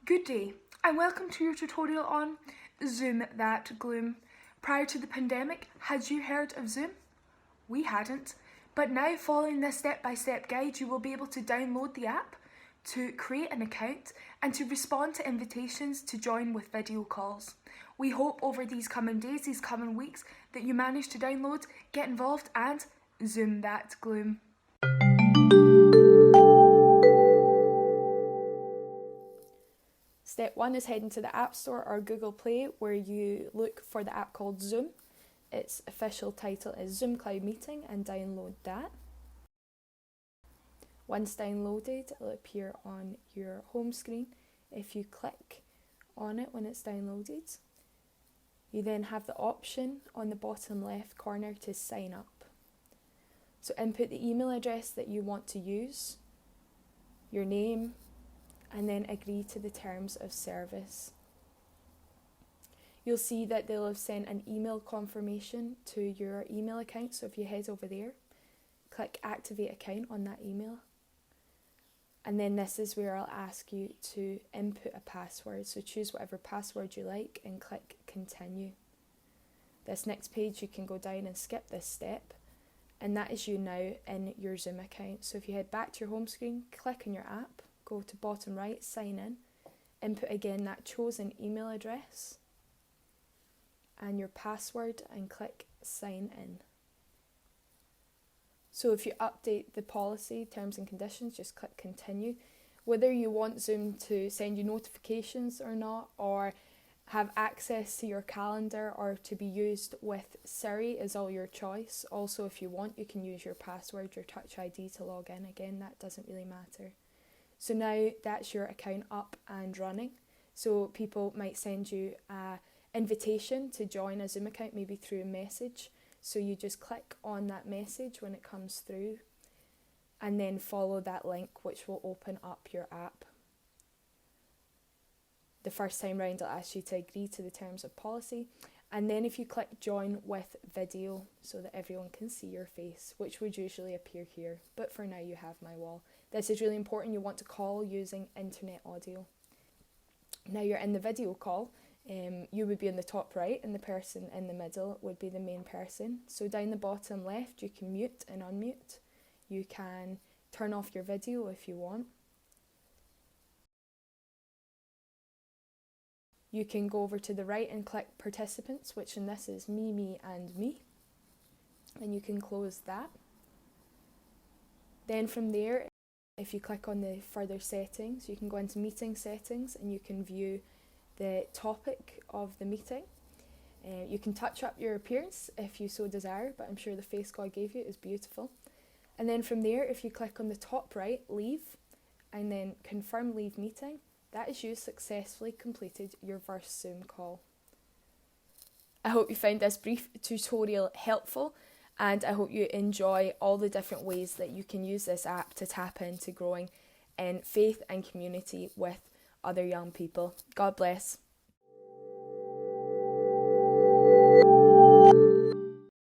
Good day, and welcome to your tutorial on Zoom that Gloom. Prior to the pandemic, had you heard of Zoom? We hadn't, but now following this step-by-step guide, you will be able to download the app, to create an account, and to respond to invitations to join with video calls. We hope over these coming days, these coming weeks, that you manage to download, get involved, and Zoom that Gloom. Step 1 is heading to the App Store or Google Play, where you look for the app called Zoom. Its official title is Zoom Cloud Meeting, and download that. Once downloaded, it'll appear on your home screen. If you click on it when it's downloaded, you then have the option on the bottom left corner to sign up. So input the email address that you want to use, your name, and then agree to the terms of service. You'll see that they'll have sent an email confirmation to your email account, so if you head over there, click Activate Account on that email, and then this is where I'll ask you to input a password, so choose whatever password you like and click Continue. This next page you can go down and skip this step, and that is you now in your Zoom account. So if you head back to your home screen, click on your app, go to bottom right, sign in, input again that chosen email address and your password and click sign in. So if you update the policy, terms and conditions, just click continue. Whether you want Zoom to send you notifications or not, or have access to your calendar or to be used with Siri is all your choice. Also, if you want, you can use your password, your Touch ID to log in. Again, that doesn't really matter. So now that's your account up and running. So people might send you an invitation to join a Zoom account, maybe through a message. So you just click on that message when it comes through and then follow that link, which will open up your app. The first time round, I'll ask you to agree to the terms of policy. And then if you click join with video so that everyone can see your face, which would usually appear here, but for now you have my wall. This is really important. You want to call using internet audio. Now you're in the video call, you would be in the top right and the person in the middle would be the main person. So down the bottom left you can mute and unmute. You can turn off your video if you want. You can go over to the right and click participants, which in this is me, and me. And you can close that. Then from there, if you click on the further settings, you can go into meeting settings and you can view the topic of the meeting. You can touch up your appearance if you so desire, but I'm sure the face God gave you is beautiful. And then from there, if you click on the top right, leave, and then confirm leave meeting, that is you successfully completed your first Zoom call. I hope you found this brief tutorial helpful, and I hope you enjoy all the different ways that you can use this app to tap into growing in faith and community with other young people. God bless.